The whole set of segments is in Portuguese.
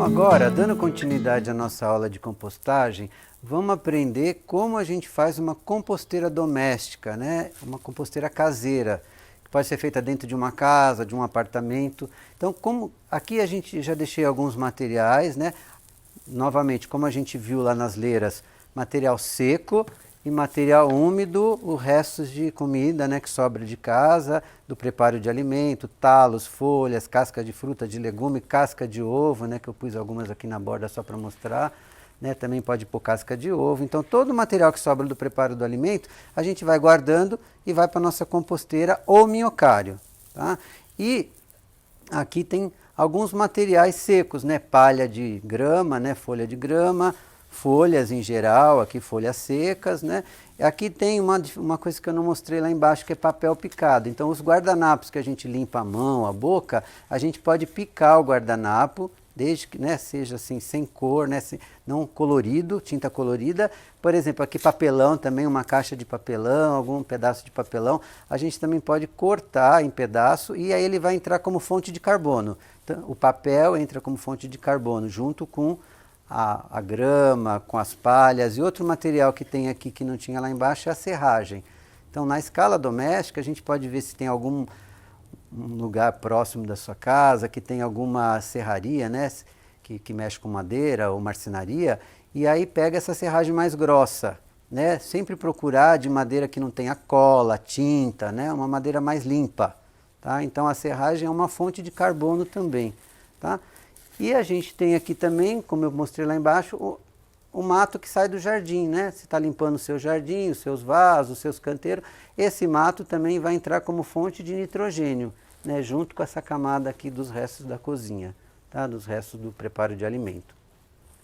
Então agora, dando continuidade à nossa aula de compostagem, vamos aprender como a gente faz uma composteira doméstica, né? Uma composteira caseira, que pode ser feita dentro de uma casa, de um apartamento. Então, aqui a gente já deixei alguns materiais, né? Novamente, como a gente viu lá nas leiras, material seco e material úmido, os restos de comida, né, que sobra de casa, do preparo de alimento, talos, folhas, casca de fruta, de legume, casca de ovo, né, que eu pus algumas aqui na borda só para mostrar, né, também pode pôr casca de ovo. Então todo o material que sobra do preparo do alimento, a gente vai guardando e vai para a nossa composteira ou minhocário, tá? E aqui tem alguns materiais secos, né, palha de grama, né, folha de grama, folhas em geral, aqui folhas secas, né? Aqui tem uma coisa que eu não mostrei lá embaixo, que é papel picado. Então os guardanapos que a gente limpa a mão, a boca, a gente pode picar o guardanapo, desde que, né, seja assim, sem cor, né, não colorido, tinta colorida. Por exemplo, aqui papelão também, uma caixa de papelão, algum pedaço de papelão, a gente também pode cortar em pedaço e aí ele vai entrar como fonte de carbono. Então, o papel entra como fonte de carbono, junto com a grama, com as palhas. E outro material que tem aqui que não tinha lá embaixo é a serragem. Então, na escala doméstica, a gente pode ver se tem algum lugar próximo da sua casa, que tem alguma serraria, né, que mexe com madeira ou marcenaria, e aí pega essa serragem mais grossa, né, sempre procurar de madeira que não tenha cola, tinta, né, uma madeira mais limpa, tá? Então a serragem é uma fonte de carbono também, tá? E a gente tem aqui também, como eu mostrei lá embaixo, o mato que sai do jardim, né? Você está limpando o seu jardim, os seus vasos, os seus canteiros, esse mato também vai entrar como fonte de nitrogênio, né? Junto com essa camada aqui dos restos da cozinha, tá? Dos restos do preparo de alimento.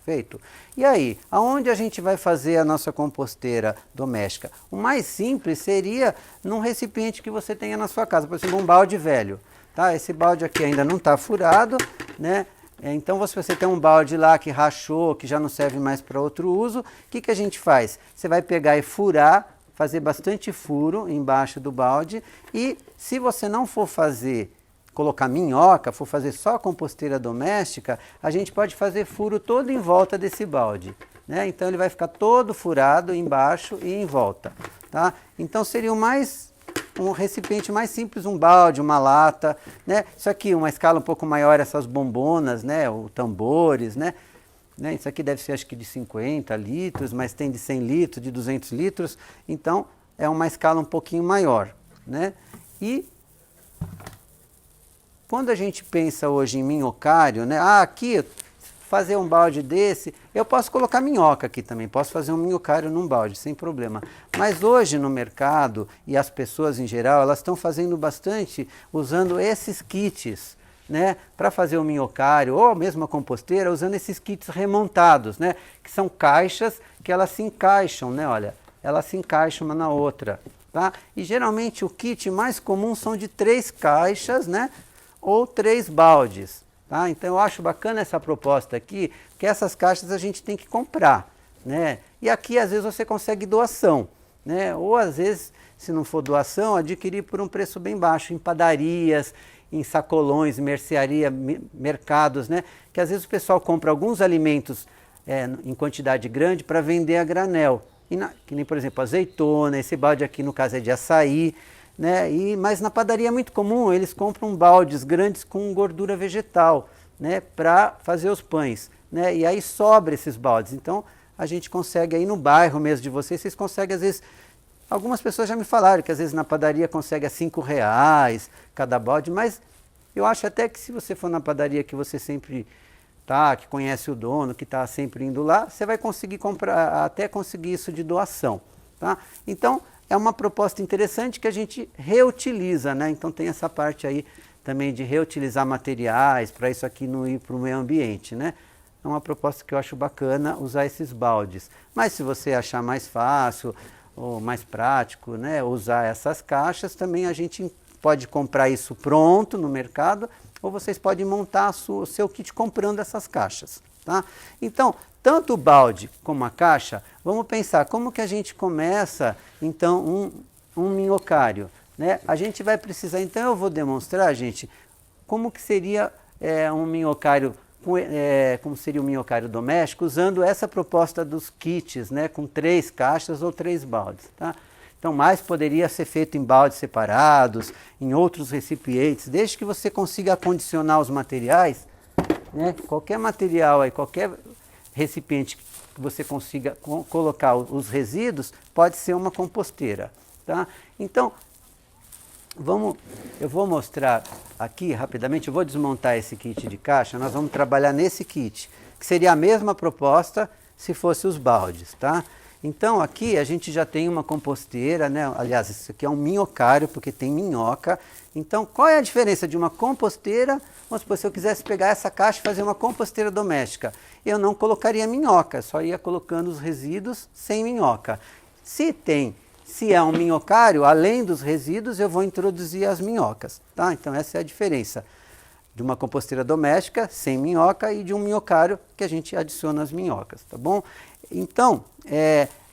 Feito? E aí, aonde a gente vai fazer a nossa composteira doméstica? O mais simples seria num recipiente que você tenha na sua casa, por exemplo, um balde velho, tá? Esse balde aqui ainda não está furado, né? Então, se você tem um balde lá que rachou, que já não serve mais para outro uso, o que a gente faz? Você vai pegar e furar, fazer bastante furo embaixo do balde, e se você não for colocar minhoca, for fazer só composteira doméstica, a gente pode fazer furo todo em volta desse balde, né? Então ele vai ficar todo furado embaixo e em volta, tá? Então seria um recipiente mais simples, um balde, uma lata, né? Isso aqui, uma escala um pouco maior, essas bombonas, né? Ou tambores, né? Isso aqui deve ser acho que de 50 litros, mas tem de 100 litros, de 200 litros. Então, é uma escala um pouquinho maior, né? E quando a gente pensa hoje em minhocário, né? Aqui, fazer um balde desse, eu posso colocar minhoca aqui também, posso fazer um minhocário num balde, sem problema. Mas hoje no mercado, e as pessoas em geral, elas estão fazendo bastante, usando esses kits, né, para fazer o minhocário, ou mesmo a composteira, usando esses kits remontados, né, que são caixas que elas se encaixam, né, olha, elas se encaixam uma na outra, tá? E geralmente o kit mais comum são de 3 caixas, né, ou 3 baldes. Tá? Então eu acho bacana essa proposta aqui, que essas caixas a gente tem que comprar, né? E aqui às vezes você consegue doação, né? Ou às vezes, se não for doação, adquirir por um preço bem baixo, em padarias, em sacolões, mercearia, mercados, né? Que às vezes o pessoal compra alguns alimentos em quantidade grande para vender a granel, que nem por exemplo azeitona, esse balde aqui no caso é de açaí, né? Mas na padaria é muito comum, eles compram baldes grandes com gordura vegetal, né? Para fazer os pães, né? E aí sobra esses baldes. Então a gente consegue aí no bairro mesmo de vocês conseguem às vezes, algumas pessoas já me falaram que às vezes na padaria consegue a R$5 cada balde, mas eu acho até que se você for na padaria que você sempre tá, que conhece o dono, que está sempre indo lá, você vai conseguir comprar, até conseguir isso de doação, tá? Então é uma proposta interessante que a gente reutiliza, né? Então tem essa parte aí também de reutilizar materiais, para isso aqui não ir para o meio ambiente, né? É uma proposta que eu acho bacana usar esses baldes. Mas se você achar mais fácil ou mais prático, né, usar essas caixas, também a gente pode comprar isso pronto no mercado, ou vocês podem montar o seu kit comprando essas caixas, tá? Então, tanto o balde como a caixa, vamos pensar como que a gente começa, então, um minhocário, né? A gente vai precisar, então eu vou demonstrar, gente, como que seria um minhocário como seria o minhocário doméstico, usando essa proposta dos kits, né, com 3 caixas ou 3 baldes. Tá? Então, mais poderia ser feito em baldes separados, em outros recipientes, desde que você consiga acondicionar os materiais, né, qualquer material, aí, qualquer recipiente que você consiga colocar os resíduos, pode ser uma composteira. Tá? Então, eu vou mostrar aqui rapidamente, eu vou desmontar esse kit de caixa, nós vamos trabalhar nesse kit, que seria a mesma proposta se fosse os baldes, tá? Então aqui a gente já tem uma composteira, né? Aliás, isso aqui é um minhocário, porque tem minhoca. Então qual é a diferença de uma composteira? Vamos supor, se eu quisesse pegar essa caixa e fazer uma composteira doméstica, eu não colocaria minhoca, só ia colocando os resíduos sem minhoca. Se é um minhocário, além dos resíduos, eu vou introduzir as minhocas, tá? Então essa é a diferença de uma composteira doméstica sem minhoca e de um minhocário que a gente adiciona as minhocas, tá bom? Então,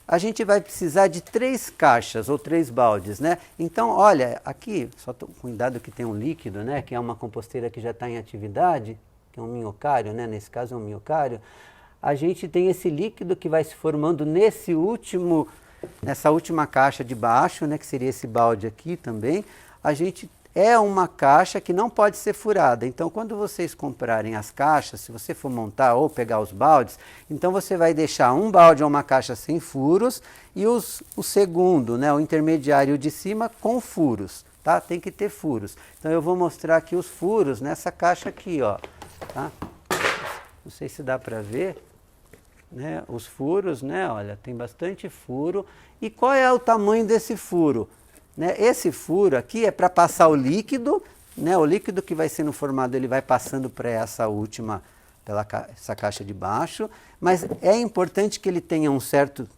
a gente vai precisar de 3 caixas ou 3 baldes, né? Então, olha, aqui, só cuidado que tem um líquido, né? Que é uma composteira que já está em atividade, que é um minhocário, né? Nesse caso é um minhocário. A gente tem esse líquido que vai se formando nessa última caixa de baixo, né, que seria esse balde aqui também. É uma caixa que não pode ser furada. Então, quando vocês comprarem as caixas, se você for montar ou pegar os baldes, então você vai deixar um balde ou uma caixa sem furos e o segundo, né, o intermediário de cima com furos, tá? Tem que ter furos. Então, eu vou mostrar aqui os furos nessa caixa aqui, ó, tá? Não sei se dá para ver. Né, os furos, né, olha, tem bastante furo. E qual é o tamanho desse furo? Né, esse furo aqui é para passar o líquido, né, o líquido que vai sendo formado, ele vai passando para essa última, essa caixa de baixo, mas é importante que ele tenha um certo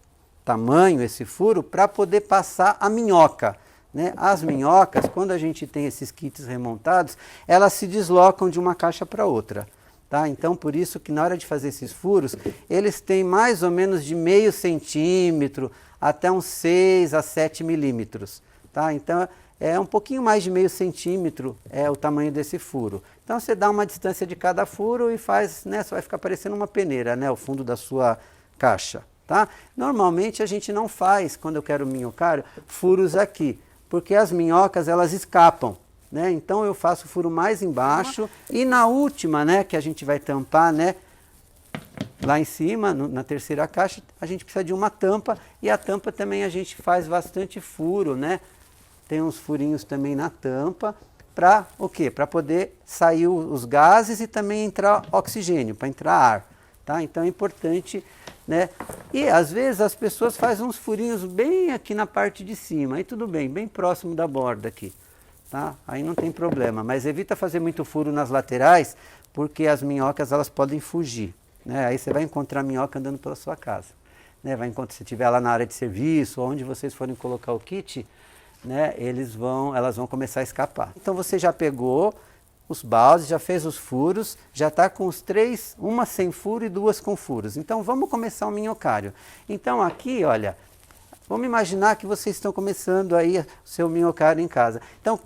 tamanho, esse furo, para poder passar a minhoca. Né? As minhocas, quando a gente tem esses kits remontados, elas se deslocam de uma caixa para outra. Tá? Então, por isso que na hora de fazer esses furos, eles têm mais ou menos de meio centímetro até uns 6 a 7 milímetros. Tá? Então, é um pouquinho mais de meio centímetro é o tamanho desse furo. Então, você dá uma distância de cada furo e faz, né, só vai ficar parecendo uma peneira, né, o fundo da sua caixa. Tá? Normalmente, a gente não faz, quando eu quero minhocário, furos aqui, porque as minhocas, elas escapam. Né? Então eu faço o furo mais embaixo e na última, né, que a gente vai tampar, né, lá em cima, na terceira caixa, a gente precisa de uma tampa e a tampa também a gente faz bastante furo, né? Tem uns furinhos também na tampa para o quê? Para poder sair os gases e também entrar oxigênio, para entrar ar, tá? Então é importante, né? E às vezes as pessoas fazem uns furinhos bem aqui na parte de cima, aí tudo bem, bem próximo da borda aqui. Tá? Aí não tem problema, mas evita fazer muito furo nas laterais, porque as minhocas elas podem fugir. Né? Aí você vai encontrar minhoca andando pela sua casa. Né? Vai encontrar, se estiver lá na área de serviço, onde vocês forem colocar o kit, né, elas vão começar a escapar. Então você já pegou os baldes, já fez os furos, já está com os 3, uma sem furo e 2 com furos. Então vamos começar o minhocário. Então aqui, olha, vamos imaginar que vocês estão começando aí o seu minhocário em casa. Então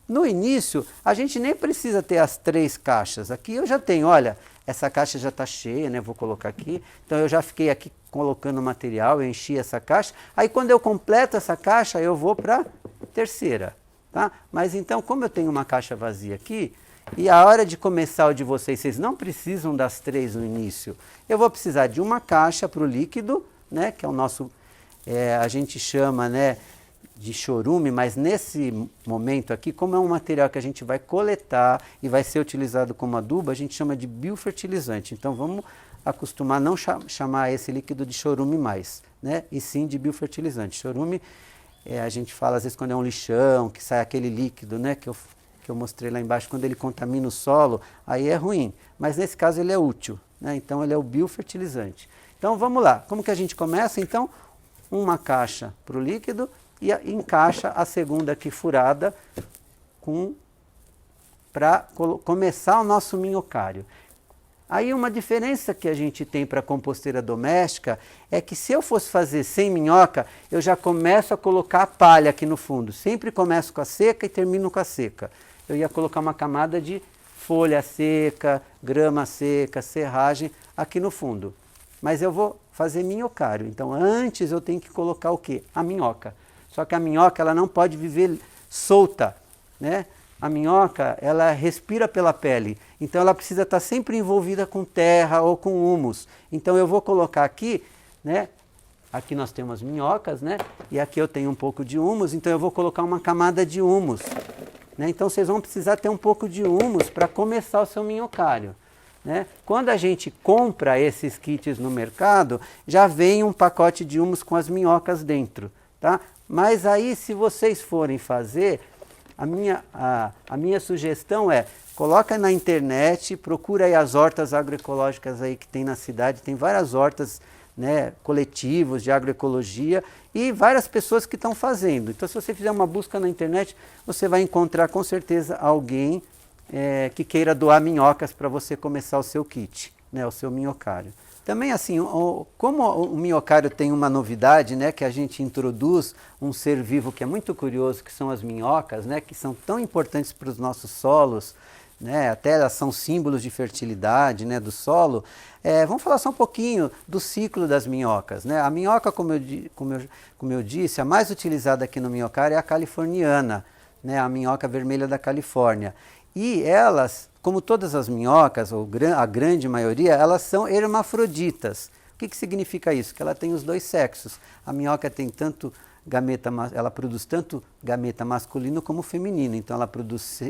no início, a gente nem precisa ter as 3 caixas. Aqui eu já tenho, olha, essa caixa já está cheia, né? Vou colocar aqui. Então eu já fiquei aqui colocando material, eu enchi essa caixa. Aí quando eu completo essa caixa, eu vou para a terceira. Tá? Mas então, como eu tenho uma caixa vazia aqui, e a hora de começar o de vocês não precisam das 3 no início. Eu vou precisar de uma caixa para o líquido, né? Que é o nosso, a gente chama, né, de chorume, mas nesse momento aqui, como é um material que a gente vai coletar e vai ser utilizado como adubo, a gente chama de biofertilizante. Então vamos acostumar a não chamar esse líquido de chorume mais, né? E sim de biofertilizante. Chorume, a gente fala às vezes quando é um lixão, que sai aquele líquido, né, que eu mostrei lá embaixo, quando ele contamina o solo, aí é ruim. Mas nesse caso ele é útil, né? Então ele é o biofertilizante. Então vamos lá, como que a gente começa? Então, uma caixa para o líquido e encaixa a segunda aqui furada para começar o nosso minhocário. Aí uma diferença que a gente tem para a composteira doméstica é que se eu fosse fazer sem minhoca, eu já começo a colocar a palha aqui no fundo. Sempre começo com a seca e termino com a seca. Eu ia colocar uma camada de folha seca, grama seca, serragem aqui no fundo. Mas eu vou fazer minhocário. Então antes eu tenho que colocar o quê? A minhoca. Só que a minhoca ela não pode viver solta, né? A minhoca, ela respira pela pele, então ela precisa estar sempre envolvida com terra ou com humus. Então eu vou colocar aqui, né? Aqui nós temos minhocas, né? E aqui eu tenho um pouco de humus, então eu vou colocar uma camada de humus, né? Então vocês vão precisar ter um pouco de humus para começar o seu minhocário, né? Quando a gente compra esses kits no mercado, já vem um pacote de humus com as minhocas dentro, tá? Mas aí se vocês forem fazer, a minha sugestão é, coloca na internet, procura aí as hortas agroecológicas aí que tem na cidade, tem várias hortas, né, coletivos de agroecologia e várias pessoas que estão fazendo. Então se você fizer uma busca na internet, você vai encontrar com certeza alguém que queira doar minhocas para você começar o seu kit, né, o seu minhocário. Também assim, como o minhocário tem uma novidade, né, que a gente introduz um ser vivo que é muito curioso, que são as minhocas, né, que são tão importantes para os nossos solos, né, até elas são símbolos de fertilidade, né, do solo. Vamos falar só um pouquinho do ciclo das minhocas, né? A minhoca, como eu disse, a mais utilizada aqui no minhocário é a californiana, né, a minhoca vermelha da Califórnia. E elas, como todas as minhocas, ou a grande maioria, elas são hermafroditas. O que significa isso? Que ela tem os dois sexos. A minhoca tem tanto ela produz tanto gameta masculino como feminino. Então ela produz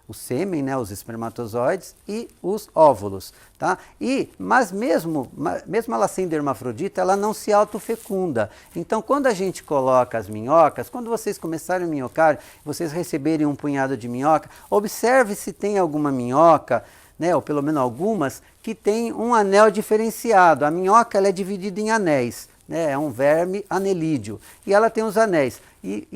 o sêmen, né, os espermatozoides e os óvulos, tá? Mas mesmo ela sendo hermafrodita, ela não se autofecunda. Então quando a gente coloca as minhocas, quando vocês começarem o minhocário, vocês receberem um punhado de minhoca, observe se tem alguma minhoca, né, ou pelo menos algumas, que tem um anel diferenciado. A minhoca ela é dividida em anéis, né, é um verme anelídeo, e ela tem os anéis. E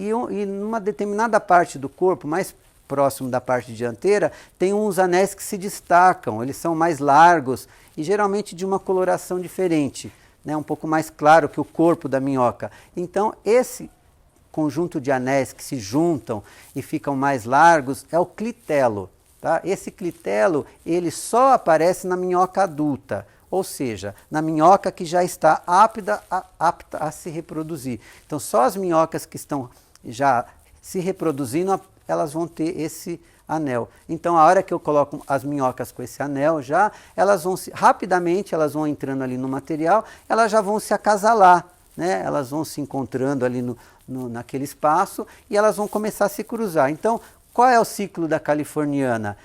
numa determinada parte do corpo, mais próximo da parte dianteira, tem uns anéis que se destacam, eles são mais largos e geralmente de uma coloração diferente, né, um pouco mais claro que o corpo da minhoca. Então esse conjunto de anéis que se juntam e ficam mais largos é o clitelo, tá? Esse clitelo ele só aparece na minhoca adulta, ou seja, na minhoca que já está apta a se reproduzir. Então só as minhocas que estão já se reproduzindo, elas vão ter esse anel. Então a hora que eu coloco as minhocas com esse anel já, elas vão rapidamente elas vão entrando ali no material, elas já vão se acasalar, né? Elas vão se encontrando ali naquele espaço e elas vão começar a se cruzar. Então qual é o ciclo da californiana?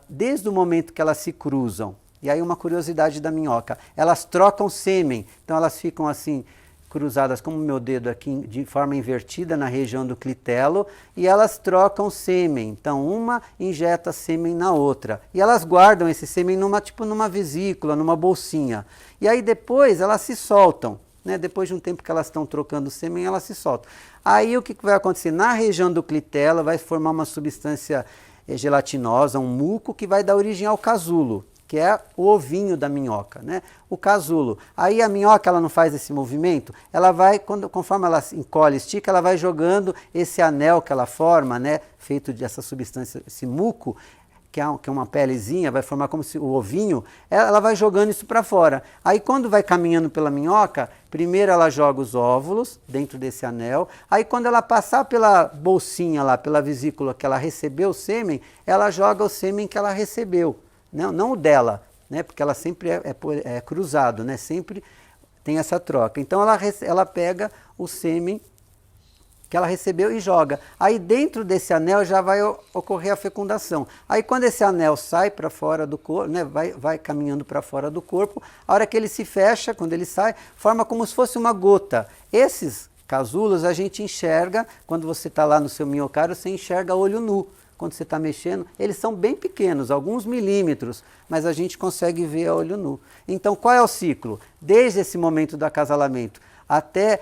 Desde o momento que elas se cruzam, e aí uma curiosidade da minhoca, elas trocam sêmen, então elas ficam assim, cruzadas como o meu dedo aqui, de forma invertida na região do clitelo, e elas trocam sêmen. Então uma injeta sêmen na outra. E elas guardam esse sêmen numa vesícula, numa bolsinha. E aí depois elas se soltam, né? Depois de um tempo que elas estão trocando sêmen, elas se soltam. Aí o que vai acontecer? Na região do clitelo vai formar uma substância gelatinosa, um muco, que vai dar origem ao casulo, que é o ovinho da minhoca, né? O casulo. Aí a minhoca ela não faz esse movimento, ela vai, conforme ela encolhe, estica, ela vai jogando esse anel que ela forma, né? Feito dessa substância, esse muco, que é uma pelezinha, vai formar como se o ovinho, ela vai jogando isso para fora. Aí quando vai caminhando pela minhoca, primeiro ela joga os óvulos dentro desse anel, aí quando ela passar pela bolsinha lá, pela vesícula que ela recebeu o sêmen, ela joga o sêmen que ela recebeu. Não o dela, né? Porque ela sempre é cruzado, né? Sempre tem essa troca. Então ela pega o sêmen que ela recebeu e joga. Aí dentro desse anel já vai ocorrer a fecundação. Aí quando esse anel sai para fora do corpo, né? vai caminhando para fora do corpo, a hora que ele se fecha, quando ele sai, forma como se fosse uma gota. Esses casulos a gente enxerga, quando você está lá no seu minhocário, você enxerga a olho nu. Quando você está mexendo, eles são bem pequenos, alguns milímetros, mas a gente consegue ver a olho nu. Então, qual é o ciclo? Desde esse momento do acasalamento até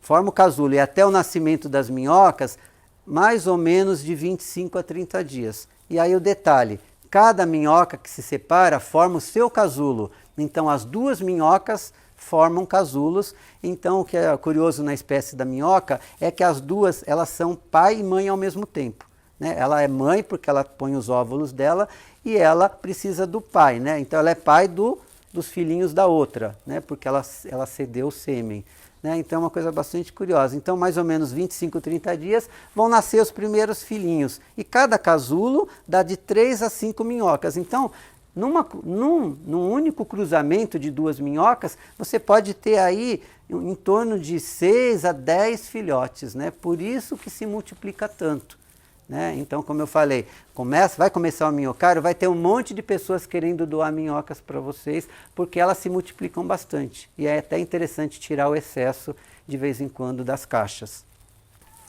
forma o casulo e até o nascimento das minhocas, mais ou menos de 25 a 30 dias. E aí o detalhe, cada minhoca que se separa forma o seu casulo. Então, as duas minhocas formam casulos. Então, o que é curioso na espécie da minhoca é que as duas elas são pai e mãe ao mesmo tempo. né? Ela é mãe porque ela põe os óvulos dela e ela precisa do pai, né? Então ela é pai dos filhinhos da outra, né? Porque ela cedeu o sêmen. Né? Então é uma coisa bastante curiosa. Então, mais ou menos 25, 30 dias, vão nascer os primeiros filhinhos. E cada casulo dá de 3 a 5 minhocas. Então, num único cruzamento de 2 minhocas, você pode ter aí em torno de 6 a 10 filhotes. Né? Por isso que se multiplica tanto. Né? Então, como eu falei, vai começar o minhocário, vai ter um monte de pessoas querendo doar minhocas para vocês, porque elas se multiplicam bastante. E é até interessante tirar o excesso de vez em quando das caixas.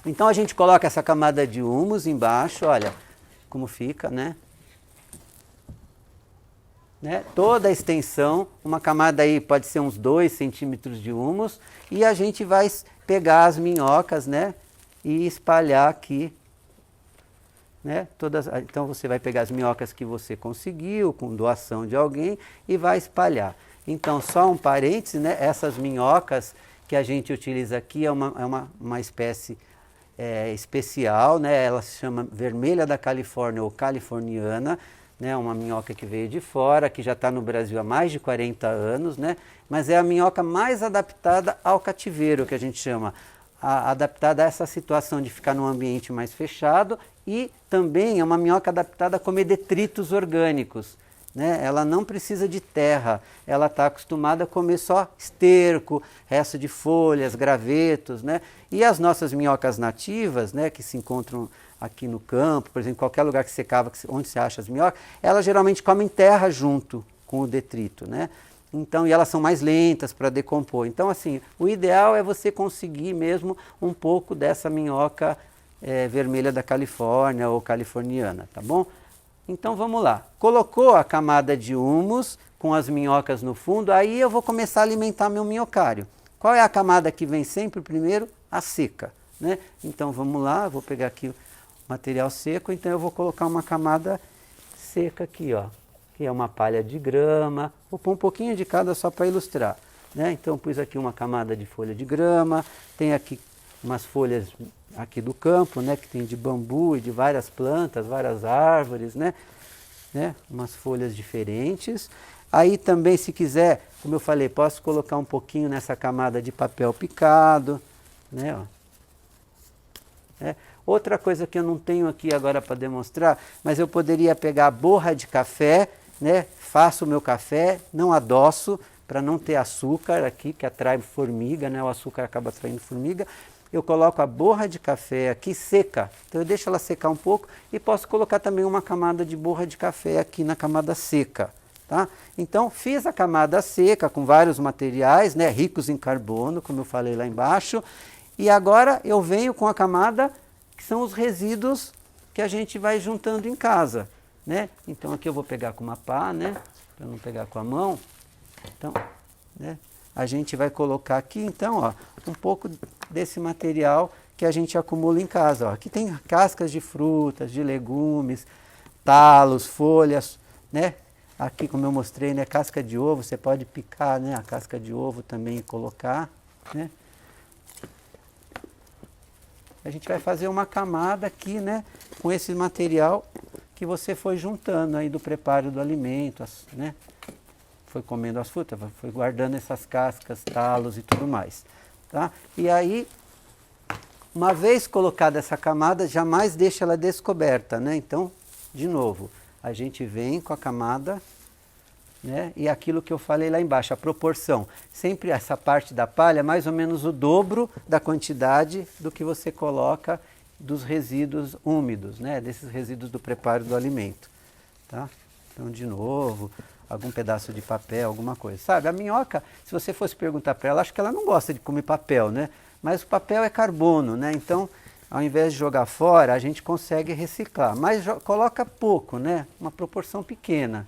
Então a gente coloca essa camada de humus embaixo, olha como fica, né? Toda a extensão, uma camada aí pode ser uns 2 centímetros de humus, e a gente vai pegar as minhocas, né? E espalhar aqui. Né? Então você vai pegar as minhocas que você conseguiu, com doação de alguém, e vai espalhar. Então, só um parêntese, né? Essas minhocas que a gente utiliza aqui é uma espécie especial, né? Ela se chama vermelha da Califórnia ou californiana, né? Uma minhoca que veio de fora, que já está no Brasil há mais de 40 anos, né? Mas é a minhoca mais adaptada ao cativeiro, que a gente chama. Adaptada a essa situação de ficar num ambiente mais fechado, e também é uma minhoca adaptada a comer detritos orgânicos. Né? Ela não precisa de terra, ela está acostumada a comer só esterco, resto de folhas, gravetos. Né? E as nossas minhocas nativas, né, que se encontram aqui no campo, por exemplo, qualquer lugar que você cava, onde você acha as minhocas, elas geralmente comem terra junto com o detrito. Né? Então, e elas são mais lentas para decompor. Então, assim, o ideal é você conseguir mesmo um pouco dessa minhoca vermelha da Califórnia ou californiana, tá bom? Então, vamos lá. Colocou a camada de humus com as minhocas no fundo, aí eu vou começar a alimentar meu minhocário. Qual é a camada que vem sempre primeiro? A seca, né? Então, vamos lá, vou pegar aqui o material seco, então eu vou colocar uma camada seca aqui, ó. Que é uma palha de grama, vou pôr um pouquinho de cada só para ilustrar. Né? Então pus aqui uma camada de folha de grama, tem aqui umas folhas aqui do campo, né? Que tem de bambu e de várias plantas, várias árvores, né? Umas folhas diferentes. Aí também, se quiser, como eu falei, posso colocar um pouquinho nessa camada de papel picado. Né? Ó. Outra coisa que eu não tenho aqui agora para demonstrar, mas eu poderia pegar a borra de café, né? Faço o meu café, não adoço, para não ter açúcar aqui, que atrai formiga, né? O açúcar acaba atraindo formiga. Eu coloco a borra de café aqui seca, então eu deixo ela secar um pouco e posso colocar também uma camada de borra de café aqui na camada seca. Tá? Então, fiz a camada seca com vários materiais, né? Ricos em carbono, como eu falei lá embaixo, e agora eu venho com a camada que são os resíduos que a gente vai juntando em casa. Né? Então aqui eu vou pegar com uma pá, né? Para não pegar com a mão. Então, né? A gente vai colocar aqui, então, ó, um pouco desse material que a gente acumula em casa. Ó. Aqui tem cascas de frutas, de legumes, talos, folhas, né? Aqui, como eu mostrei, né, casca de ovo, você pode picar, né, a casca de ovo também e colocar. Né? A gente vai fazer uma camada aqui, né, com esse material que você foi juntando aí do preparo do alimento, né? Foi comendo as frutas, foi guardando essas cascas, talos e tudo mais. Tá? E aí, uma vez colocada essa camada, jamais deixa ela descoberta, né? Então, de novo, a gente vem com a camada, né? E aquilo que eu falei lá embaixo, a proporção. Sempre essa parte da palha é mais ou menos o dobro da quantidade do que você coloca dos resíduos úmidos, né? Desses resíduos do preparo do alimento. Tá? Então, de novo, algum pedaço de papel, alguma coisa. Sabe, a minhoca, se você fosse perguntar para ela, acho que ela não gosta de comer papel, né? Mas o papel é carbono, né? Então, ao invés de jogar fora, a gente consegue reciclar. Mas coloca pouco, né? Uma proporção pequena.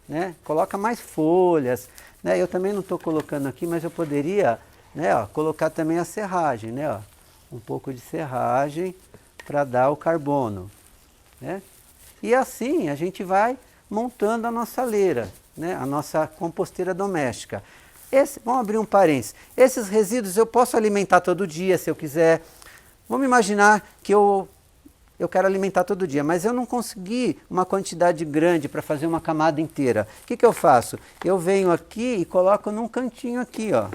Né? Coloca mais folhas. Né? Eu também não estou colocando aqui, mas eu poderia, né, ó, colocar também a serragem. Né, ó, um pouco de serragem para dar o carbono. Né? E assim a gente vai montando a nossa leira, né? A nossa composteira doméstica. Vamos abrir um parênteses. Esses resíduos eu posso alimentar todo dia, se eu quiser. Vamos imaginar que eu eu quero alimentar todo dia, mas eu não consegui uma quantidade grande para fazer uma camada inteira. O que eu faço? Eu venho aqui e coloco num cantinho aqui, ó.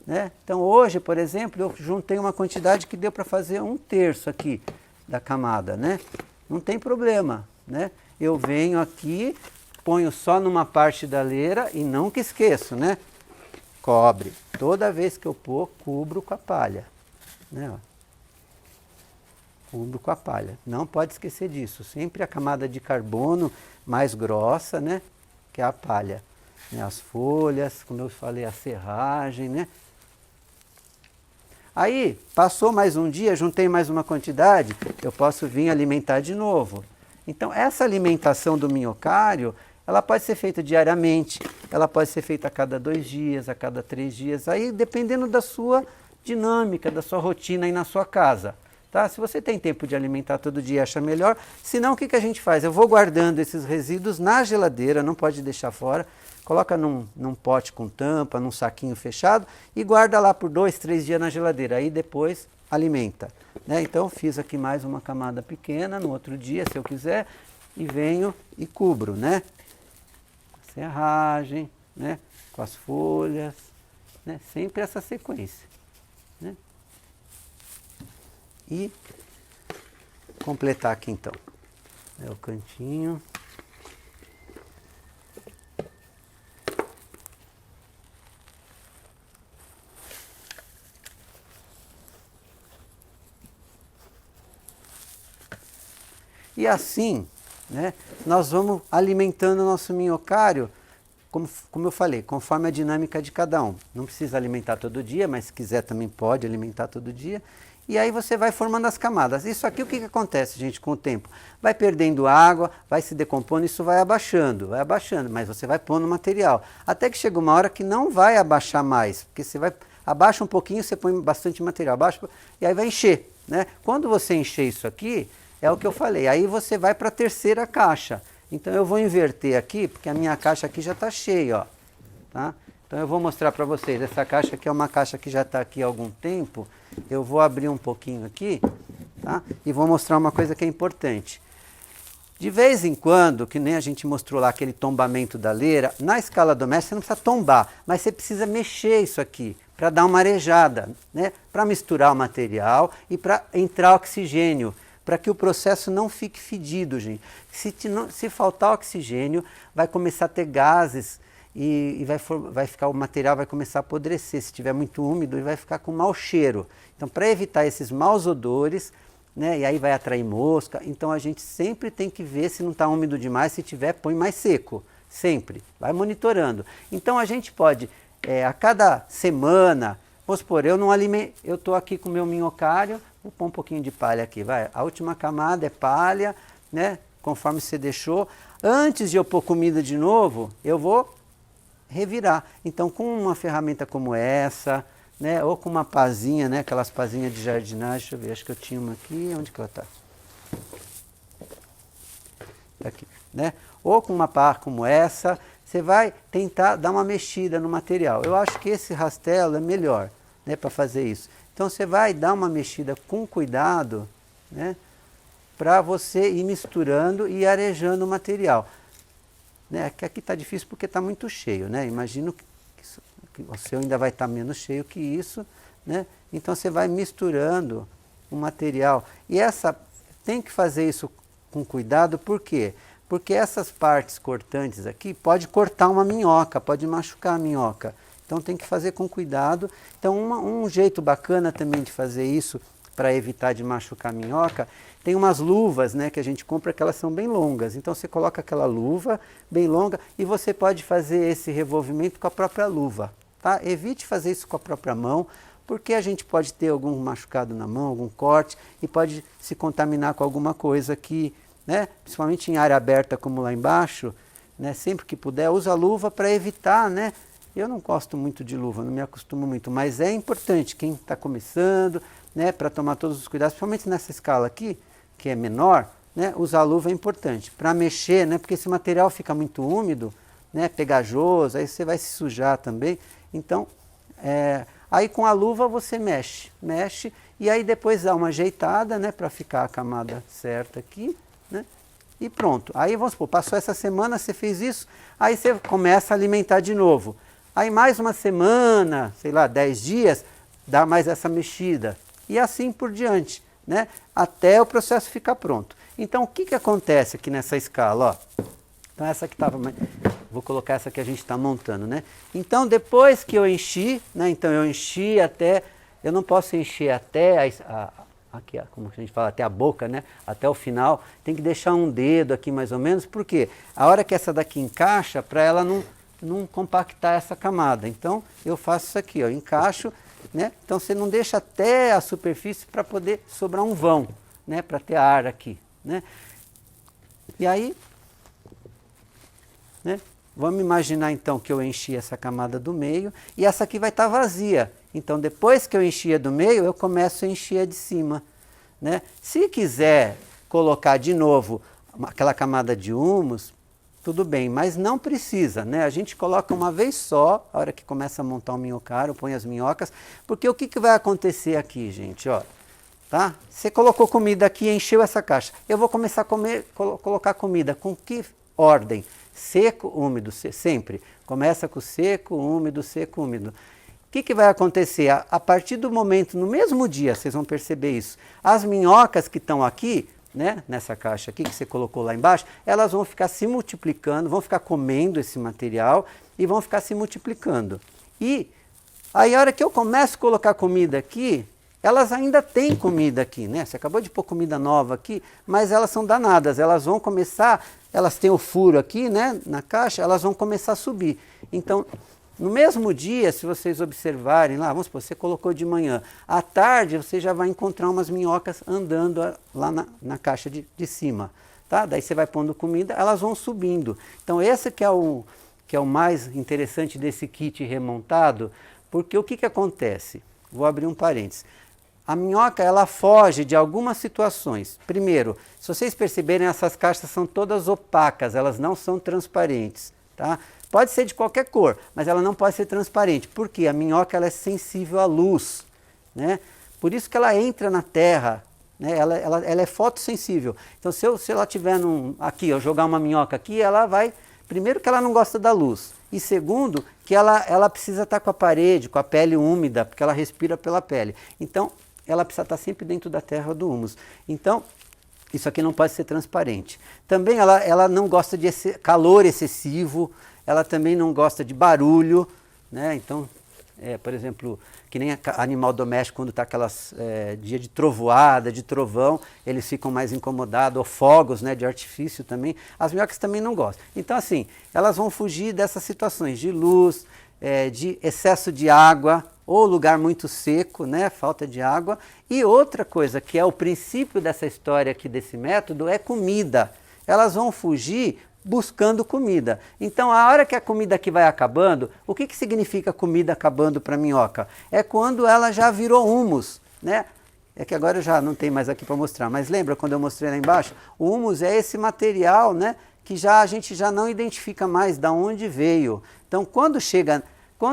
Né? Então hoje, por exemplo, eu juntei uma quantidade que deu para fazer 1/3 aqui da camada, né? Não tem problema, né? Eu venho aqui, ponho só numa parte da leira e não que esqueço, né? Cobre. Toda vez que eu pôr, cubro com a palha, né? Cubro com a palha. Não pode esquecer disso. Sempre a camada de carbono mais grossa, né? Que é a palha. Né? As folhas, como eu falei, a serragem, né? Aí, passou mais um dia, juntei mais uma quantidade, eu posso vir alimentar de novo. Então, essa alimentação do minhocário, ela pode ser feita diariamente, ela pode ser feita a cada 2 dias, a cada 3 dias, aí dependendo da sua dinâmica, da sua rotina aí na sua casa. Tá? Se você tem tempo de alimentar todo dia e acha melhor, senão o que a gente faz? Eu vou guardando esses resíduos na geladeira, não pode deixar fora, coloca num pote com tampa, num saquinho fechado e guarda lá por 2, 3 dias na geladeira, aí depois alimenta. Né? Então fiz aqui mais uma camada pequena, no outro dia, se eu quiser, e venho e cubro, né? Serragem, né? Com as folhas, né? Sempre essa sequência. Né? E completar aqui então. É o cantinho. E assim, né, nós vamos alimentando o nosso minhocário, como eu falei, conforme a dinâmica de cada um. Não precisa alimentar todo dia, mas se quiser também pode alimentar todo dia. E aí você vai formando as camadas. Isso aqui o que acontece, gente, com o tempo? Vai perdendo água, vai se decompondo, isso vai abaixando, mas você vai pondo material. Até que chega uma hora que não vai abaixar mais, porque você vai, abaixa um pouquinho, você põe bastante material, abaixa, e aí vai encher. Né? Quando você encher isso aqui, é o que eu falei, aí você vai para a terceira caixa. Então eu vou inverter aqui, porque a minha caixa aqui já está cheia, ó. Tá? Então eu vou mostrar para vocês, essa caixa aqui é uma caixa que já está aqui há algum tempo. Eu vou abrir um pouquinho aqui, tá? E vou mostrar uma coisa que é importante. De vez em quando, que nem a gente mostrou lá aquele tombamento da leira, na escala doméstica você não precisa tombar, mas você precisa mexer isso aqui, para dar uma arejada, né? Para misturar o material e para entrar oxigênio, para que o processo não fique fedido, gente. Se faltar oxigênio, vai começar a ter gases e vai ficar, o material vai começar a apodrecer. Se estiver muito úmido, ele vai ficar com mau cheiro. Então, para evitar esses maus odores, né, e aí vai atrair mosca, então a gente sempre tem que ver se não está úmido demais, se tiver, põe mais seco. Sempre. Vai monitorando. Então, a gente pode, a cada semana, vamos supor, eu estou aqui com o meu minhocário, vou pôr um pouquinho de palha aqui, vai. A última camada é palha, né? Conforme você deixou. Antes de eu pôr comida de novo, eu vou revirar. Então, com uma ferramenta como essa, né? Ou com uma pazinha, né? Aquelas pazinhas de jardinagem, deixa eu ver, acho que eu tinha uma aqui, onde que ela está? Tá aqui, né? Ou com uma pá como essa, você vai tentar dar uma mexida no material. Eu acho que esse rastelo é melhor, né? Para fazer isso. Então você vai dar uma mexida com cuidado, né, para você ir misturando e arejando o material. Né, que aqui está difícil porque está muito cheio, né? Imagino que o seu ainda vai estar menos cheio que isso, né? Então você vai misturando o material. E tem que fazer isso com cuidado, por quê? Porque essas partes cortantes aqui pode cortar uma minhoca, pode machucar a minhoca. Então tem que fazer com cuidado. Então um jeito bacana também de fazer isso, para evitar de machucar a minhoca, tem umas luvas, né, que a gente compra que elas são bem longas. Então você coloca aquela luva bem longa e você pode fazer esse revolvimento com a própria luva. Tá? Evite fazer isso com a própria mão, porque a gente pode ter algum machucado na mão, algum corte, e pode se contaminar com alguma coisa que, né, principalmente em área aberta como lá embaixo, né, sempre que puder, usa a luva para evitar, né. Eu não gosto muito de luva, não me acostumo muito, mas é importante quem está começando, né, para tomar todos os cuidados, principalmente nessa escala aqui, que é menor, né, usar a luva é importante. Para mexer, né, porque esse material fica muito úmido, né, pegajoso, aí você vai se sujar também. Então, Aí com a luva você mexe, e aí depois dá uma ajeitada, né, para ficar a camada certa aqui, né? E pronto. Aí vamos supor, passou essa semana, você fez isso, aí você começa a alimentar de novo. Aí mais uma semana, sei lá, 10 dias, dá mais essa mexida. E assim por diante, né? Até o processo ficar pronto. Então o que acontece aqui nessa escala? Ó? Então essa aqui estava... Vou colocar essa que a gente está montando, né? Então depois que eu enchi, né? Então eu enchi até... Eu não posso encher até aqui, como a gente fala, até a boca, né? Até o final. Tem que deixar um dedo aqui mais ou menos, porque a hora que essa daqui encaixa, para ela não compactar essa camada. Então eu faço isso aqui, ó, encaixo, né? Então você não deixa até a superfície para poder sobrar um vão, né? Para ter ar aqui, né? E aí, né? Vamos imaginar então que eu enchi essa camada do meio e essa aqui vai estar vazia. Então depois que eu enchi a do meio, eu começo a encher a de cima, né? Se quiser colocar de novo aquela camada de humus, tudo bem, mas não precisa, né? A gente coloca uma vez só, a hora que começa a montar o minhocário, põe as minhocas, porque o que vai acontecer aqui, gente, ó, tá? Você colocou comida aqui, encheu essa caixa. Eu vou começar a colocar comida com que ordem? Seco, úmido, sempre. Começa com seco, úmido, seco, úmido. O que vai acontecer? A partir do momento, no mesmo dia, vocês vão perceber isso, as minhocas que estão aqui, né, nessa caixa aqui que você colocou lá embaixo, elas vão ficar se multiplicando, vão ficar comendo esse material e vão ficar se multiplicando. E aí a hora que eu começo a colocar comida aqui, elas ainda têm comida aqui, né? Você acabou de pôr comida nova aqui, mas elas são danadas, elas vão começar, elas têm o furo aqui, né, na caixa, elas vão começar a subir. Então, no mesmo dia, se vocês observarem lá, vamos supor, você colocou de manhã, à tarde você já vai encontrar umas minhocas andando lá na caixa de cima, tá? Daí você vai pondo comida, elas vão subindo. Então esse que é o mais interessante desse kit remontado, porque o que acontece? Vou abrir um parênteses. A minhoca, ela foge de algumas situações. Primeiro, se vocês perceberem, essas caixas são todas opacas, elas não são transparentes, tá? Pode ser de qualquer cor, mas ela não pode ser transparente. Por quê? A minhoca, ela é sensível à luz, né? Por isso que ela entra na terra, né? Ela é fotossensível. Então, se ela tiver aqui, eu jogar uma minhoca aqui, ela vai... Primeiro que ela não gosta da luz. E segundo, que ela precisa estar com a parede, com a pele úmida, porque ela respira pela pele. Então, ela precisa estar sempre dentro da terra do humus. Então, isso aqui não pode ser transparente. Também ela não gosta de calor excessivo, ela também não gosta de barulho, né? Então, por exemplo, que nem animal doméstico, quando está aquelas dia de trovoada, de trovão, eles ficam mais incomodados, ou fogos, né, de artifício também, as minhocas também não gostam. Então, assim, elas vão fugir dessas situações de luz, de excesso de água, ou lugar muito seco, né, falta de água. E outra coisa, que é o princípio dessa história aqui, desse método, é comida. Elas vão fugir buscando comida. Então, a hora que a comida aqui vai acabando, o que significa comida acabando para a minhoca? É quando ela já virou humus, né? É que agora eu já não tenho mais aqui para mostrar, mas lembra quando eu mostrei lá embaixo? O humus é esse material, né, que a gente já não identifica mais de onde veio. Então, quando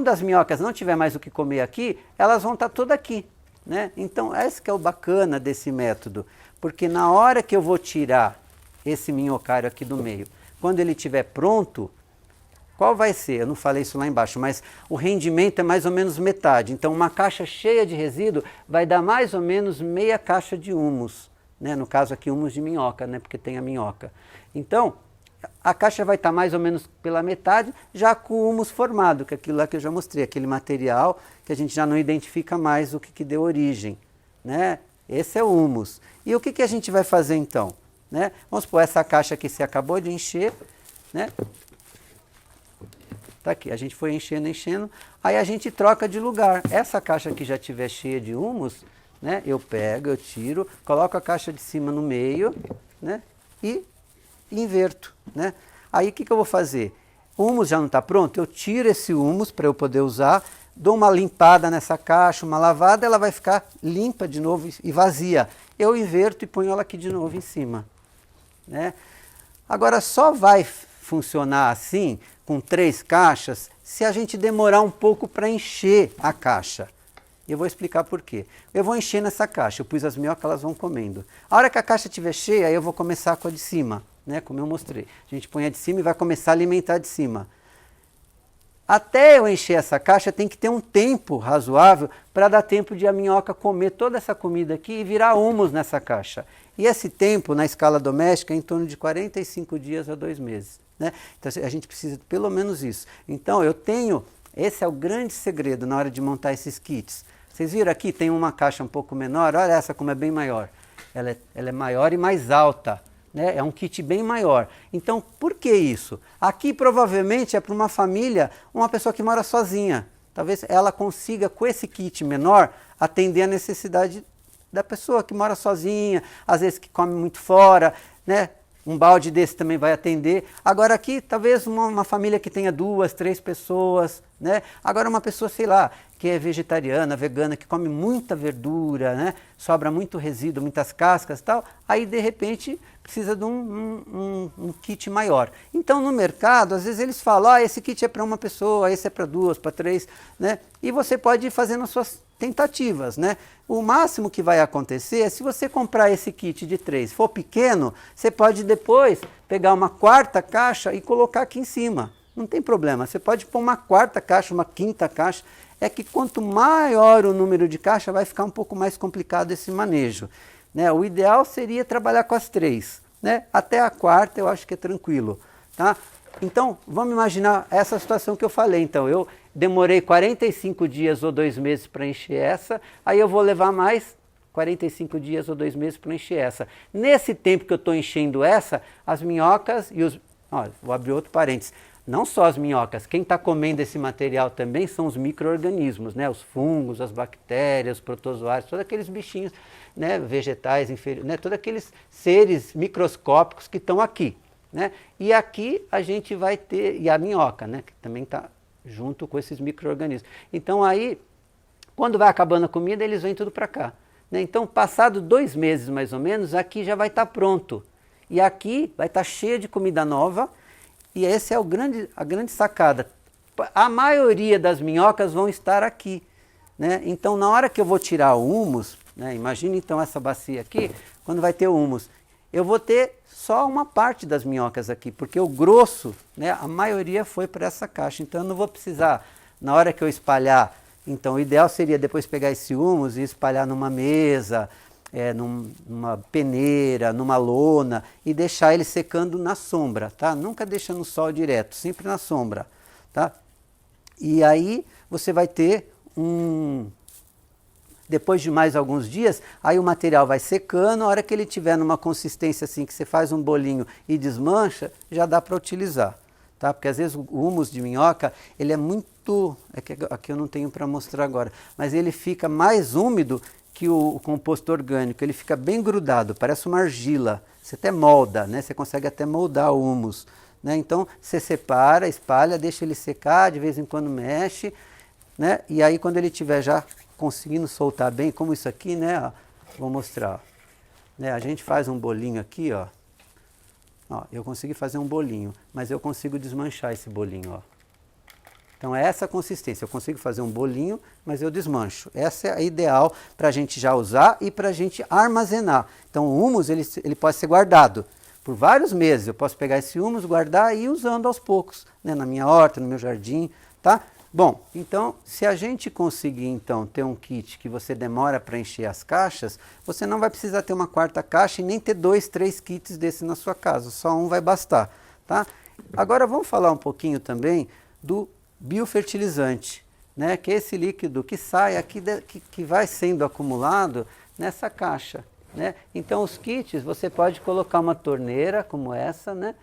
as minhocas não tiver mais o que comer aqui, elas vão estar todas aqui, né? Então, esse que é o bacana desse método, porque na hora que eu vou tirar esse minhocário aqui do meio, quando ele estiver pronto, qual vai ser? Eu não falei isso lá embaixo, mas o rendimento é mais ou menos metade. Então, uma caixa cheia de resíduo vai dar mais ou menos meia caixa de humus, né? No caso aqui, humus de minhoca, né? Porque tem a minhoca. Então, a caixa vai estar mais ou menos pela metade, já com o humus formado, que é aquilo lá que eu já mostrei, aquele material que a gente já não identifica mais o que deu origem, né? Esse é o humus. E o que a gente vai fazer então? Né? Vamos supor, essa caixa aqui você acabou de encher, né? Tá aqui, a gente foi enchendo, aí a gente troca de lugar. Essa caixa aqui já estiver cheia de humus, né? Eu pego, eu tiro, coloco a caixa de cima no meio, né? E inverto, né? Aí o que eu vou fazer? O humus já não está pronto, eu tiro esse humus para eu poder usar, dou uma limpada nessa caixa, uma lavada, ela vai ficar limpa de novo e vazia. Eu inverto e ponho ela aqui de novo em cima, né? Agora só vai funcionar assim, com 3 caixas, se a gente demorar um pouco para encher a caixa, E eu vou explicar por quê. Eu vou enchendo essa caixa, eu pus as minhocas, elas vão comendo. A hora que a caixa estiver cheia, aí eu vou começar com a de cima, né? Como eu mostrei. A gente põe a de cima e vai começar a alimentar a de cima. Até eu encher essa caixa, tem que ter um tempo razoável para dar tempo de a minhoca comer toda essa comida aqui e virar humus nessa caixa. E esse tempo, na escala doméstica, é em torno de 45 dias a 2 meses. Né? Então a gente precisa de pelo menos isso. Então esse é o grande segredo na hora de montar esses kits. Vocês viram aqui, tem uma caixa um pouco menor, olha essa como é bem maior. Ela é maior e mais alta. Né? É um kit bem maior. Então, por que isso? Aqui provavelmente é para uma família, uma pessoa que mora sozinha. Talvez ela consiga, com esse kit menor, atender a necessidade da pessoa que mora sozinha, às vezes que come muito fora, né? Um balde desse também vai atender. Agora aqui, talvez uma família que tenha 2, 3 pessoas, né? Agora uma pessoa, sei lá, que é vegetariana, vegana, que come muita verdura, né? Sobra muito resíduo, muitas cascas e tal, aí de repente precisa de um kit maior. Então no mercado, às vezes eles falam, esse kit é para uma pessoa, esse é para 2, para 3, né? E você pode ir fazendo as suas tentativas, né? O máximo que vai acontecer é se você comprar esse kit de 3, for pequeno, você pode depois pegar uma 4ª caixa e colocar aqui em cima. Não tem problema, você pode pôr uma 4ª caixa, uma 5ª caixa. É que quanto maior o número de caixa, vai ficar um pouco mais complicado esse manejo. Né? O ideal seria trabalhar com as 3. Né? Até a 4ª eu acho que é tranquilo. Tá? Então, vamos imaginar essa situação que eu falei. Então, eu demorei 45 dias ou 2 meses para encher essa, aí eu vou levar mais 45 dias ou 2 meses para encher essa. Nesse tempo que eu estou enchendo essa, as minhocas e os... vou abrir outro parênteses. Não só as minhocas, quem está comendo esse material também são os micro-organismos, né? Os fungos, as bactérias, os protozoários, todos aqueles bichinhos, né? Vegetais, né? Todos aqueles seres microscópicos que estão aqui. Né? E aqui a gente vai ter, e a minhoca, né? Que também está junto com esses micro-organismos. Então aí, quando vai acabando a comida, eles vêm tudo para cá. Né? Então, passado 2 meses mais ou menos, aqui já vai estar pronto. E aqui vai estar cheio de comida nova. E essa é a grande sacada. A maioria das minhocas vão estar aqui. Né? Então, na hora que eu vou tirar o humus, né? Imagine então essa bacia aqui, quando vai ter o humus, eu vou ter só uma parte das minhocas aqui, porque o grosso, né? A maioria foi para essa caixa. Então, eu não vou precisar, na hora que eu espalhar, então o ideal seria depois pegar esse humus e espalhar numa mesa, numa peneira, numa lona e deixar ele secando na sombra, tá? Nunca deixa no sol direto, sempre na sombra, tá? E aí você vai ter depois de mais alguns dias, aí o material vai secando, a hora que ele tiver numa consistência assim, que você faz um bolinho e desmancha, já dá para utilizar, tá? Porque às vezes o humus de minhoca, ele é muito, que aqui eu não tenho para mostrar agora, mas ele fica mais úmido que o composto orgânico, ele fica bem grudado, parece uma argila, você até molda, né? Você consegue até moldar o humus. Né? Então você separa, espalha, deixa ele secar, de vez em quando mexe, né? E aí quando ele estiver já conseguindo soltar bem, como isso aqui, né? Ó, vou mostrar. Ó. Né? A gente faz um bolinho aqui, ó. Ó, eu consegui fazer um bolinho, mas eu consigo desmanchar esse bolinho, ó. Então é essa a consistência, eu consigo fazer um bolinho, mas eu desmancho. Essa é a ideal para a gente já usar e para a gente armazenar. Então o humus ele pode ser guardado por vários meses. Eu posso pegar esse humus, guardar e ir usando aos poucos, né, na minha horta, no meu jardim, tá? Bom, então se a gente conseguir então ter um kit que você demora para encher as caixas, você não vai precisar ter uma 4ª caixa e nem ter 2, 3 kits desse na sua casa, só um vai bastar, tá? Agora vamos falar um pouquinho também do biofertilizante, né? Que é esse líquido que sai aqui, que vai sendo acumulado nessa caixa. Né? Então os kits, você pode colocar uma torneira como essa, né?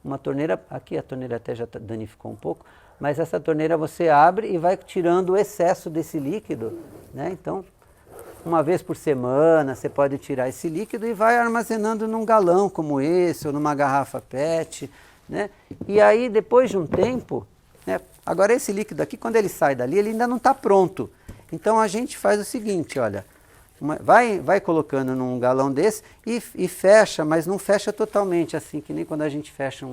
Uma torneira, aqui a torneira até já danificou um pouco, mas essa torneira você abre e vai tirando o excesso desse líquido. Né? Então, uma vez por semana você pode tirar esse líquido e vai armazenando num galão como esse ou numa garrafa PET. Né? E aí depois de um tempo, né? Agora esse líquido aqui, quando ele sai dali, ele ainda não está pronto. Então a gente faz o seguinte, olha, vai colocando num galão desse e fecha, mas não fecha totalmente, assim, que nem quando a gente fecha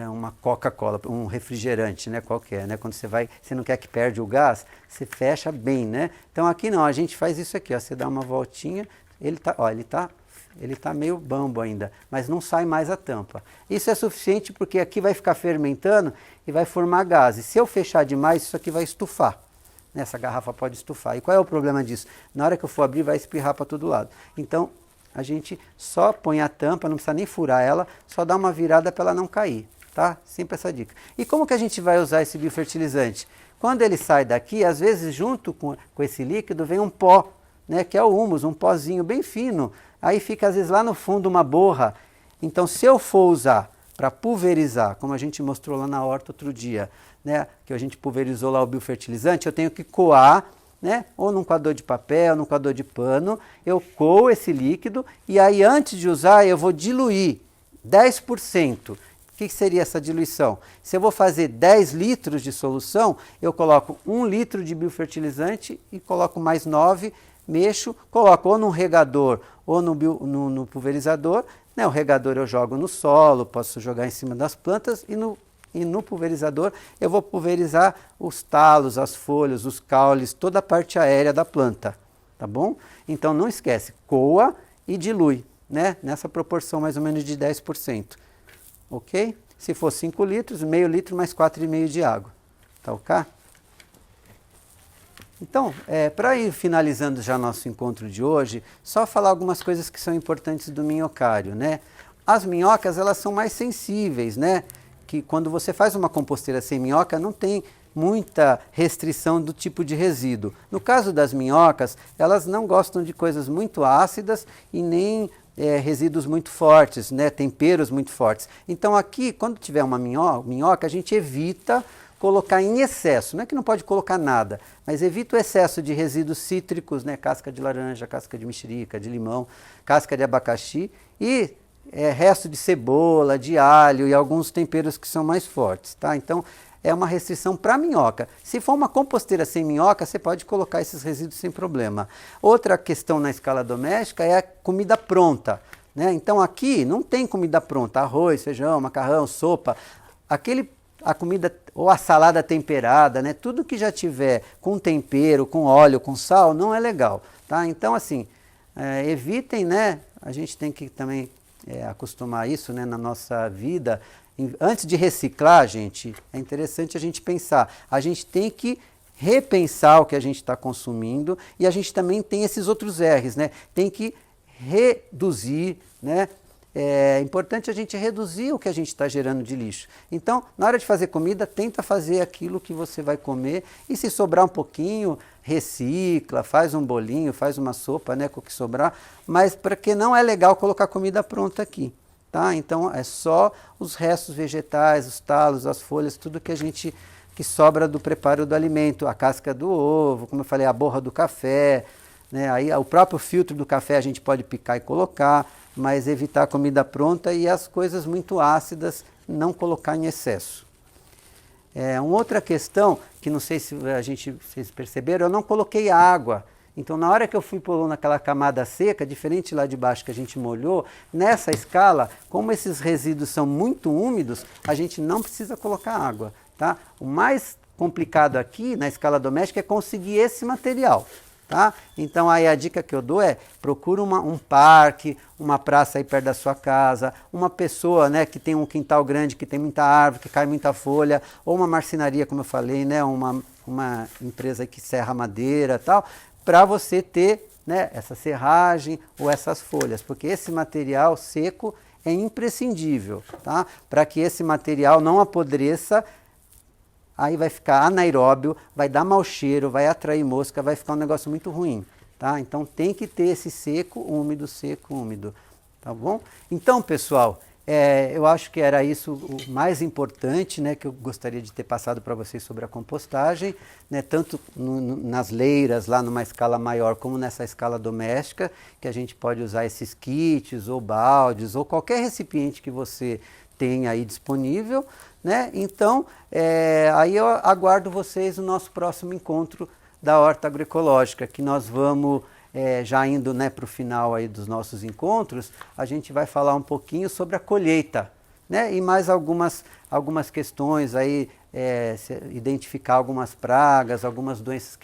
uma Coca-Cola, um refrigerante, né, qualquer, né? Quando você não quer que perde o gás, você fecha bem, né? Então aqui não, a gente faz isso aqui, ó, você dá uma voltinha, ele tá meio bambo ainda, mas não sai mais a tampa. Isso é suficiente porque aqui vai ficar fermentando e vai formar gases. Se eu fechar demais, isso aqui vai estufar. Essa garrafa pode estufar. E qual é o problema disso? Na hora que eu for abrir, vai espirrar para todo lado. Então, a gente só põe a tampa, não precisa nem furar ela, só dá uma virada para ela não cair, tá? Sempre essa dica. E como que a gente vai usar esse biofertilizante? Quando ele sai daqui, às vezes junto com esse líquido vem um pó, né, que é o humus, um pozinho bem fino. Aí fica às vezes lá no fundo uma borra. Então se eu for usar para pulverizar, como a gente mostrou lá na horta outro dia, né, que a gente pulverizou lá o biofertilizante, eu tenho que coar, né, ou num coador de papel, num coador de pano, eu coo esse líquido e aí antes de usar eu vou diluir 10%. O que seria essa diluição? Se eu vou fazer 10 litros de solução, eu coloco 1 litro de biofertilizante e coloco mais 9, mexo, coloco ou no regador ou no pulverizador. Né? O regador eu jogo no solo, posso jogar em cima das plantas e no pulverizador eu vou pulverizar os talos, as folhas, os caules, toda a parte aérea da planta, tá bom? Então não esquece, coa e dilui, né? Nessa proporção mais ou menos de 10%, ok? Se for 5 litros, meio litro mais 4,5 de água, tá ok? Então, para ir finalizando já nosso encontro de hoje, só falar algumas coisas que são importantes do minhocário, né? As minhocas, elas são mais sensíveis, né? Que quando você faz uma composteira sem minhoca, não tem muita restrição do tipo de resíduo. No caso das minhocas, elas não gostam de coisas muito ácidas e nem resíduos muito fortes, né? Temperos muito fortes. Então aqui, quando tiver uma minhoca, a gente evita colocar em excesso, não é que não pode colocar nada, mas evita o excesso de resíduos cítricos, né? Casca de laranja, casca de mexerica, de limão, casca de abacaxi e resto de cebola, de alho e alguns temperos que são mais fortes, tá? Então é uma restrição para minhoca. Se for uma composteira sem minhoca, você pode colocar esses resíduos sem problema. Outra questão na escala doméstica é a comida pronta, né? Então aqui não tem comida pronta, arroz, feijão, macarrão, sopa, a comida ou a salada temperada, né? Tudo que já tiver com tempero, com óleo, com sal, não é legal, tá? Então assim, evitem, né? A gente tem que também acostumar isso, né, na nossa vida. Antes de reciclar, gente, é interessante a gente pensar. A gente tem que repensar o que a gente está consumindo e a gente também tem esses outros R's, né? Tem que reduzir, né? É importante a gente reduzir o que a gente está gerando de lixo. Então, na hora de fazer comida, tenta fazer aquilo que você vai comer e se sobrar um pouquinho, recicla, faz um bolinho, faz uma sopa, né, com o que sobrar, mas porque não é legal colocar comida pronta aqui, tá? Então, é só os restos vegetais, os talos, as folhas, tudo que sobra do preparo do alimento, a casca do ovo, como eu falei, a borra do café, né? Aí o próprio filtro do café a gente pode picar e colocar, mas evitar a comida pronta e as coisas muito ácidas não colocar em excesso. Uma outra questão, que não sei se vocês perceberam, eu não coloquei água. Então na hora que eu fui pôr naquela camada seca, diferente lá de baixo que a gente molhou, nessa escala, como esses resíduos são muito úmidos, a gente não precisa colocar água, tá? O mais complicado aqui na escala doméstica é conseguir esse material. Tá? Então aí a dica que eu dou é procura um parque, uma praça aí perto da sua casa, uma pessoa, né, que tem um quintal grande, que tem muita árvore, que cai muita folha, ou uma marcenaria, como eu falei, né, uma empresa que serra madeira, tal, para você ter, né, essa serragem ou essas folhas, porque esse material seco é imprescindível, tá? Para que esse material não apodreça. Aí vai ficar anaeróbio, vai dar mau cheiro, vai atrair mosca, vai ficar um negócio muito ruim, tá? Então tem que ter esse seco, úmido, tá bom? Então, pessoal, eu acho que era isso o mais importante, né, que eu gostaria de ter passado para vocês sobre a compostagem, né, tanto nas leiras, lá numa escala maior, como nessa escala doméstica, que a gente pode usar esses kits, ou baldes, ou qualquer recipiente que você tenha aí disponível, né? Então, aí eu aguardo vocês no nosso próximo encontro da Horta Agroecológica, que nós vamos, já indo, né, para o final aí dos nossos encontros, a gente vai falar um pouquinho sobre a colheita, né? E mais algumas questões aí, identificar algumas pragas, algumas doenças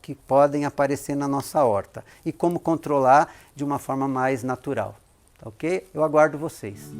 que podem aparecer na nossa horta e como controlar de uma forma mais natural, tá ok? Eu aguardo vocês.